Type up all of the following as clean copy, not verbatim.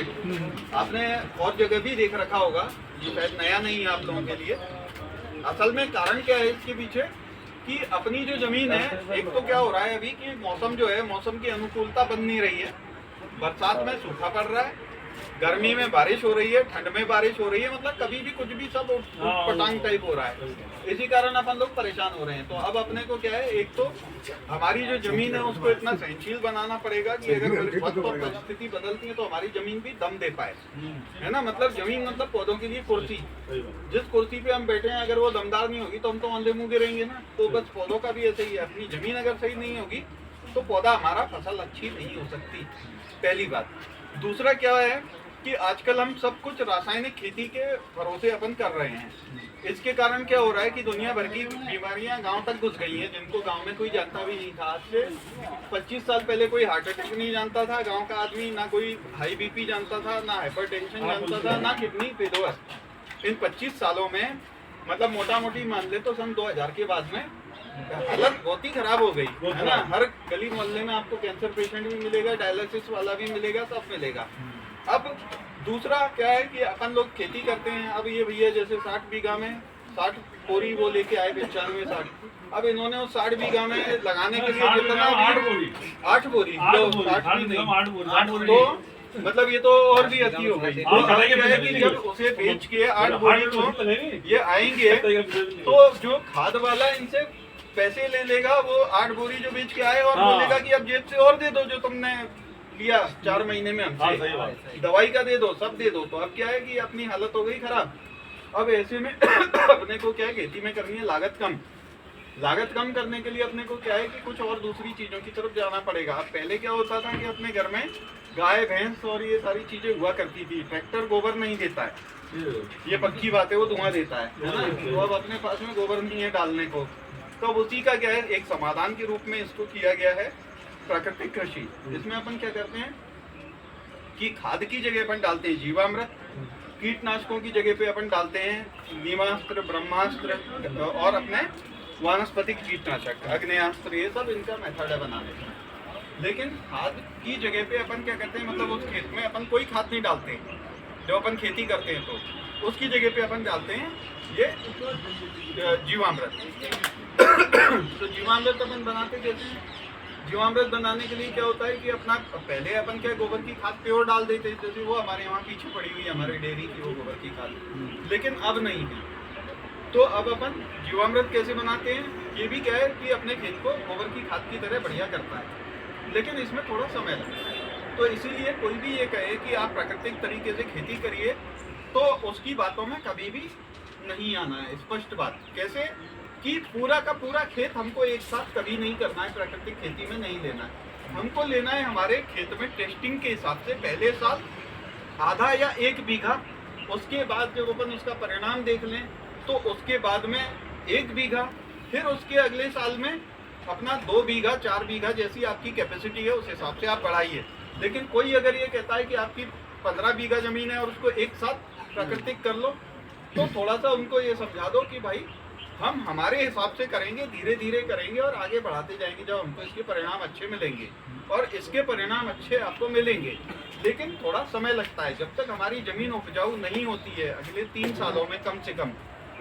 Unit आपने और जगह भी देख रखा होगा, ये शायद नया नहीं है आप लोगों के लिए। असल में कारण क्या है इसके पीछे कि अपनी जो जमीन है, एक तो क्या हो रहा है अभी कि मौसम जो है, मौसम की अनुकूलता बन नहीं रही है। बरसात में सूखा पड़ रहा है, गर्मी में बारिश हो रही है, ठंड में बारिश हो रही है, मतलब कभी भी कुछ भी सब पटांग टाइप हो रहा है। इसी कारण अपन लोग परेशान हो रहे हैं। तो अब अपने को क्या है, एक तो हमारी जो जमीन है उसको इतना सहनशील बनाना पड़ेगा कि अगर वक्त और परिस्थिति बदलती है तो हमारी जमीन भी दम दे पाए, है ना। मतलब जमीन मतलब पौधों के लिए कुर्सी, जिस कुर्सी पे हम बैठे हैं अगर वो दमदार नहीं होगी तो हम तो अंधे मुंह गिरेंगे ना। तो बस पौधों का भी ऐसे ही है, अपनी जमीन अगर सही नहीं होगी तो पौधा हमारा फसल अच्छी नहीं हो सकती, पहली बात। दूसरा क्या है कि आजकल हम सब कुछ रासायनिक खेती के भरोसे अपन कर रहे हैं। इसके कारण क्या हो रहा है कि दुनिया भर की बीमारियां गांव तक घुस गई हैं, जिनको गांव में कोई जानता भी नहीं था। आज से 25 साल पहले कोई हार्ट अटैक नहीं जानता था गांव का आदमी, ना कोई हाई बीपी जानता था, ना हाइपरटेंशन जानता था, ना किडनी फेल्योर। इन 25 सालों में मतलब मोटा मोटी मान ले तो सन 2000 के बाद में हालत बहुत ही खराब हो गई, है ना। हर गली मोहल्ले में आपको कैंसर पेशेंट भी मिलेगा, डायलिसिस वाला भी मिलेगा, सब मिलेगा। अब दूसरा क्या है कि अपन लोग खेती करते हैं। अब ये भैया जैसे 60 बीघा में 60 बोरी वो लेके आए, 95-60। अब इन्होंने उस 60 बीघा में लगाने के लिए जितना 8 बोरी 60 भी नहीं, तो मतलब ये तो और भी अति हो गई। तो क्या है कि जब उसे बेच के 8 बोरी को ये आएंगे तो जो खाद वाला इनसे पैसे ले लेगा, वो 8 बोरी जो बेच के आए और बोलेगा कि अब जेब से और दे दो जो तुमने लिया 4 महीने में हमसे, दवाई का दे दो, सब दे दो। तो अब क्या है कि अपनी हालत हो गई खराब। अब ऐसे में अपने को क्या है, खेती में करनी है लागत कम। लागत कम करने के लिए अपने को क्या है कि कुछ और दूसरी चीजों की तरफ जाना पड़ेगा। अब पहले क्या होता था कि अपने घर में गाय भैंस और ये सारी चीजें हुआ करती थी। ट्रैक्टर गोबर नहीं देता है, ये पक्की बात है, वो धुआं देता है ना। तो अब अपने पास में गोबर नहीं है डालने को, तो उसी का क्या है एक समाधान के रूप में इसको किया गया है प्राकृतिक कृषि। इसमें अपन क्या करते हैं कि खाद की जगह अपन डालते हैं जीवामृत, कीटनाशकों की जगह पे अपन डालते हैं नीमास्त्र, ब्रह्मास्त्र और अपने वानस्पतिक कीटनाशक, अग्नेयास्त्र, ये सब इनका मेथड है बनाने का। लेकिन खाद की जगह पे अपन क्या करते हैं, मतलब उस खेत में अपन कोई खाद नहीं डालते। जब अपन खेती करते हैं तो उसकी जगह पे अपन डालते हैं ये जीवामृत। तो जीवामृत अपन बनाते कैसे हैं? जीवामृत बनाने के लिए क्या होता है कि अपना पहले अपन क्या गोबर की खाद प्योर डाल देते हैं, जैसे वो हमारे यहाँ पीछे पड़ी हुई है हमारे डेयरी की वो गोबर की खाद, लेकिन अब नहीं है। तो अब अपन जीवामृत कैसे बनाते हैं, ये भी क्या है कि अपने खेत को गोबर की खाद की तरह बढ़िया करता है, लेकिन इसमें थोड़ा समय लगता है। तो इसीलिए कोई भी ये कहे कि आप प्राकृतिक तरीके से खेती करिए तो उसकी बातों में कभी भी नहीं आना है। स्पष्ट बात कैसे कि पूरा का पूरा खेत हमको एक साथ कभी नहीं करना है, प्राकृतिक खेती में नहीं लेना है। हमको लेना है हमारे खेत में टेस्टिंग के हिसाब से पहले साल आधा या 1 बीघा, उसके बाद जब अपन उसका परिणाम देख लें तो उसके बाद में 1 बीघा, फिर उसके अगले साल में अपना 2 बीघा 4 बीघा, जैसी आपकी कैपेसिटी है उस हिसाब से आप बढ़ाइए। लेकिन कोई अगर ये कहता है कि आपकी 15 बीघा जमीन है और उसको एक साथ प्राकृतिक कर लो, तो थोड़ा सा उनको ये समझा दो कि भाई हम हमारे हिसाब से करेंगे, धीरे धीरे करेंगे और आगे बढ़ाते जाएंगे जब हमको इसके परिणाम अच्छे मिलेंगे। और इसके परिणाम अच्छे आपको मिलेंगे, लेकिन थोड़ा समय लगता है। जब तक हमारी जमीन उपजाऊ नहीं होती है अगले 3 सालों में कम से कम,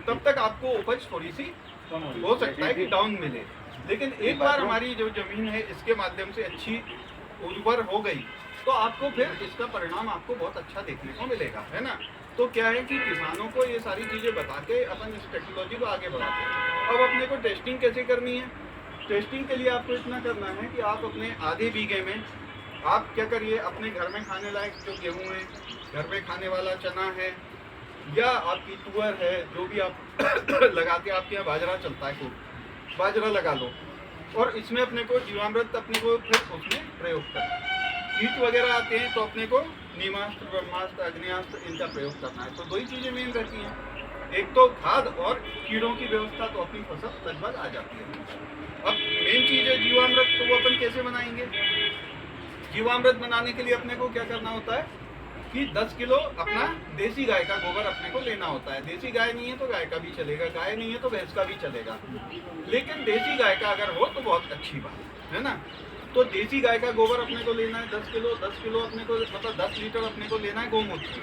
तब तक आपको उपज थोड़ी सी हो सकता है कि डाउन मिले। लेकिन एक बार हमारी जो जमीन है इसके माध्यम से अच्छी उर्वर हो गई तो आपको फिर इसका परिणाम आपको बहुत अच्छा देखने को मिलेगा, है ना। तो क्या है कि किसानों को ये सारी चीज़ें बता के अपन इस टेक्नोलॉजी को आगे बढ़ाते हैं। अब अपने को टेस्टिंग कैसे करनी है? टेस्टिंग के लिए आपको इतना करना है कि आप अपने आधे बीघे में आप क्या करिए, अपने घर में खाने लायक जो गेहूँ है, घर में खाने वाला चना है या आपकी तुअर है, जो भी आप लगाते, आपके यहाँ बाजरा चलता है, खूब बाजरा लगा लो और इसमें अपने को जीवामृत अपने को फिर उसमें प्रयोग करना। कीट वगैरह आते हैं तो अपने को नीमास्त्र, ब्रह्मास्त्र, अग्नियास्त्र इनका प्रयोग करना है। तो 2 ही चीज़ें मेन रहती हैं, एक तो खाद और कीड़ों की व्यवस्था, तो अपनी फसल लगभग आ जाती है। अब मेन चीज़ है जीवामृत, तो वो अपन कैसे बनाएंगे? जीवामृत बनाने के लिए अपने को क्या करना होता है कि 10 किलो अपना देसी गाय का गोबर अपने को लेना होता है। देसी गाय नहीं है तो गाय का भी चलेगा, गाय नहीं है तो भैंस का भी चलेगा, लेकिन देसी गाय का अगर हो तो बहुत अच्छी बात है ना। तो देसी गाय का गोबर अपने को लेना है 10 किलो, 10 किलो अपने को मतलब 10 लीटर अपने को लेना है गोमूत्र।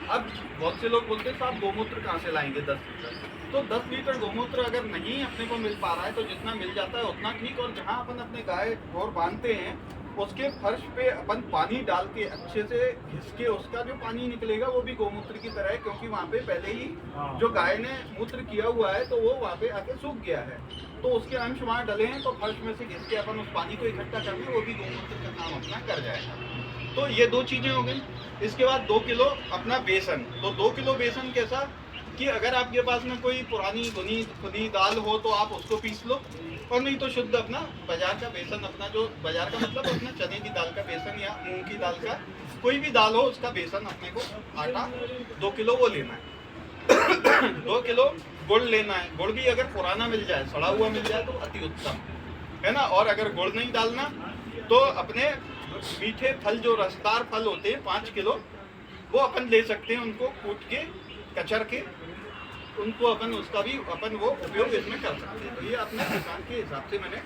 अब बहुत से लोग बोलते हैं साहब गोमूत्र कहाँ से लाएंगे 10 लीटर, तो 10 लीटर गोमूत्र अगर नहीं अपने को मिल पा रहा है तो जितना मिल जाता है उतना ठीक। और जहाँ अपन अपने गाय ढोर बांधते हैं उसके फर्श पे अपन पानी डाल के अच्छे से घिस के उसका जो पानी निकलेगा वो भी गोमूत्र की तरह है, क्योंकि वहाँ पे पहले ही जो गाय ने मूत्र किया हुआ है तो वो वहाँ पे आके सूख गया है, तो उसके अंश वहाँ डले हैं, तो फर्श में से घिस के अपन उस पानी को इकट्ठा करके वो भी गोमूत्र का काम अपना कर जाएगा। तो ये 2 चीज़ें हो गई। इसके बाद 2 किलो अपना बेसन। तो 2 किलो बेसन कैसा कि अगर आपके पास में कोई पुरानी खुदी दाल हो तो आप उसको पीस लो, और नहीं तो शुद्ध अपना बाजार का बेसन, अपना जो बाजार का मतलब अपना चने की दाल का बेसन या मूंग की दाल का कोई भी दाल हो उसका बेसन अपने को आटा 2 किलो वो लेना है। 2 किलो गुड़ लेना है। गुड़ भी अगर पुराना मिल जाए, सड़ा हुआ मिल जाए तो अति उत्तम है ना। और अगर गुड़ नहीं डालना तो अपने मीठे फल जो रसदार फल होते हैं 5 किलो वो अपन ले सकते हैं, उनको कूट के कचर के उनको अपन उसका भी अपन वो उपयोग इसमें कर सकते हैं। तो ये अपने किसान के हिसाब से मैंने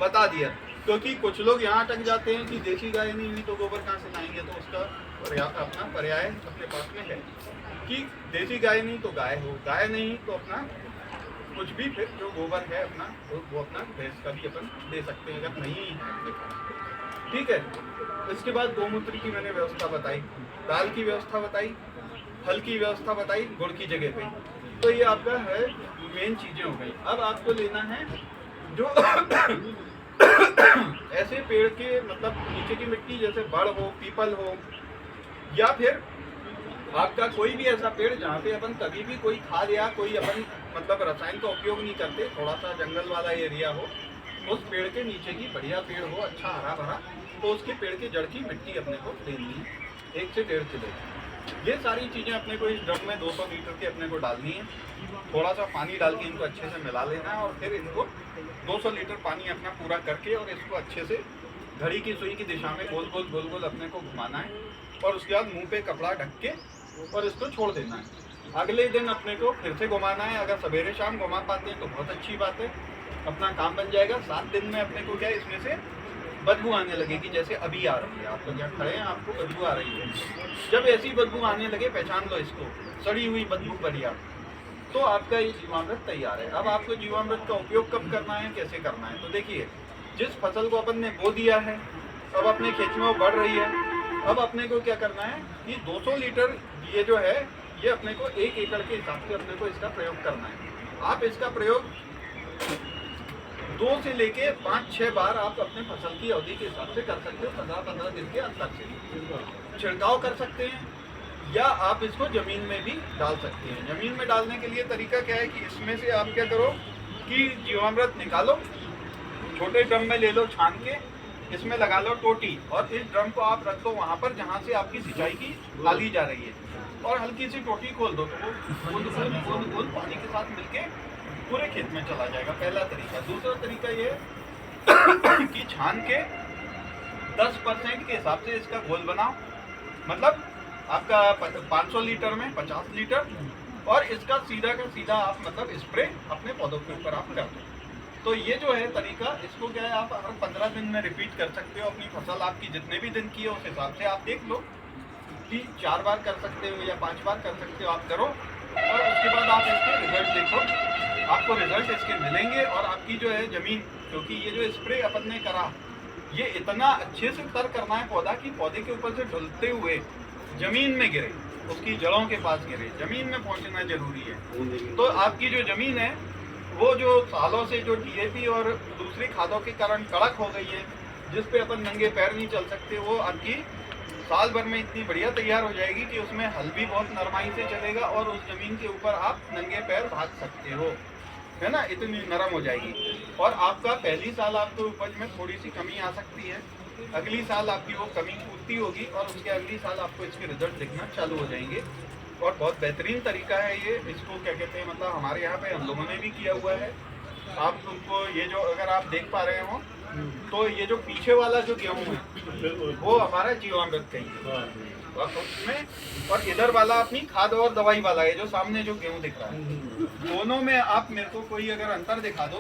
बता दिया, क्योंकि कुछ लोग यहाँ अटक जाते हैं कि देसी गाय नहीं हुई तो गोबर कहाँ से लाएंगे। तो उसका अपना पर्याय अपने पास में है कि देसी गाय नहीं तो गाय हो, गाय नहीं तो अपना कुछ भी फिर जो गोबर है अपना वो अपना भैंस का भी अपन दे सकते हैं अगर नहीं है अपने पास। ठीक है। इसके बाद गोमूत्र की मैंने व्यवस्था बताई, दाल की व्यवस्था बताई, फल की व्यवस्था बताई, गुड़ की जगह पे। तो ये आपका है मेन चीजें हो गई। अब आपको लेना है जो ऐसे पेड़ के मतलब नीचे की मिट्टी जैसे बड़ हो, पीपल हो, या फिर आपका कोई भी ऐसा पेड़ जहाँ पे अपन कभी भी कोई खाद या कोई अपन मतलब रसायन का उपयोग नहीं करते, थोड़ा सा जंगल वाला एरिया हो, उस पेड़ के नीचे की बढ़िया पेड़ हो अच्छा हरा भरा, तो उसके पेड़ की जड़ की मिट्टी अपने को लेनी है 1 से 1.5 किलो। ये सारी चीज़ें अपने को इस ड्रम में 200 लीटर की अपने को डालनी है। थोड़ा सा पानी डाल के इनको अच्छे से मिला लेना है, और फिर इनको 200 लीटर पानी अपना पूरा करके और इसको अच्छे से घड़ी की सुई की दिशा में गोल गोल अपने को घुमाना है, और उसके बाद मुंह पे कपड़ा ढक के और इसको छोड़ देना है। अगले दिन अपने को फिर से घुमाना है। अगर सवेरे शाम घुमा पाते हैं तो बहुत अच्छी बात है, अपना काम बन जाएगा। 7 दिन में अपने को क्या है इसमें से बदबू आने लगेगी, जैसे अभी आ रही है। आप लोग यहाँ खड़े हैं, आपको बदबू आ रही है। जब ऐसी बदबू आने लगे पहचान लो इसको, सड़ी हुई बदबू बढ़िया, तो आपका ये जीवामृत तैयार है। अब आपको जीवामृत का उपयोग कब करना है, कैसे करना है, तो देखिए जिस फसल को अपन ने बो दिया है अब अपने खेत में वो बढ़ रही है, अब अपने को क्या करना है कि 200 लीटर ये जो है ये अपने को 1 एकड़ के हिसाब से अपने को इसका प्रयोग करना है। आप इसका प्रयोग 2 से लेके 5-6 बार आप अपने फसल की अवधि के हिसाब से कर सकते हो। 15-15 दिन के अंतर से छिड़काव कर सकते हैं, या आप इसको जमीन में भी डाल सकते हैं। जमीन में डालने के लिए तरीका क्या है कि इसमें से आप क्या करो कि जीवामृत निकालो, छोटे ड्रम में ले लो छान के, इसमें लगा लो टोटी, और इस ड्रम को आप रख दो वहाँ पर जहाँ से आपकी सिंचाई की डाली जा रही है, और हल्की सी टोटी खोल दो तो वो बूंद पानी के साथ मिलके पूरे खेत में चला जाएगा। पहला तरीका। दूसरा तरीका ये कि छान के 10% के हिसाब से इसका घोल बनाओ, मतलब आपका 500 लीटर में 50 लीटर, और इसका सीधा का सीधा आप मतलब स्प्रे अपने पौधों के ऊपर आप कर दो। तो ये जो है तरीका, इसको क्या है आप हर 15 दिन में रिपीट कर सकते हो। अपनी फसल आपकी जितने भी दिन की है उस हिसाब से आप देख लो कि 4 बार कर सकते हो या 5 बार कर सकते हो, आप करो, और उसके बाद आप इसके रिजल्ट देखो, आपको रिजल्ट इसके मिलेंगे। और आपकी जो है ज़मीन, क्योंकि ये जो स्प्रे अपन ने करा ये इतना अच्छे से तर करना है पौधा कि पौधे के ऊपर से ढलते हुए ज़मीन में गिरे, उसकी जड़ों के पास गिरे, ज़मीन में पहुंचना जरूरी है। तो आपकी जो ज़मीन है वो जो सालों से जो DAP और दूसरी खादों के कारण कड़क हो गई है, जिस पे अपन नंगे पैर नहीं चल सकते, वो आपकी साल भर में इतनी बढ़िया तैयार हो जाएगी कि उसमें हल भी बहुत नरमाई से चलेगा, और उस ज़मीन के ऊपर आप नंगे पैर भाग सकते हो, है ना, इतनी नरम हो जाएगी। और आपका पहली साल आपको उपज में थोड़ी सी कमी आ सकती है, अगली साल आपकी वो कमी पूर्ति होगी, और उसके अगली साल आपको इसके रिजल्ट दिखना चालू हो जाएंगे। और बहुत बेहतरीन तरीका है ये। इसको क्या कहते हैं, मतलब हमारे यहाँ पे हम लोगों ने भी किया हुआ है। आप उनको ये जो अगर आप देख पा रहे हो तो ये जो पीछे वाला जो गेहूँ है वो हमारा जीवामृत कहीं उसमें, और इधर वाला अपनी खाद और दवाई वाला है जो सामने जो गेहूँ दिख रहा है। दोनों में आप मेरे को कोई अगर अंतर दिखा दो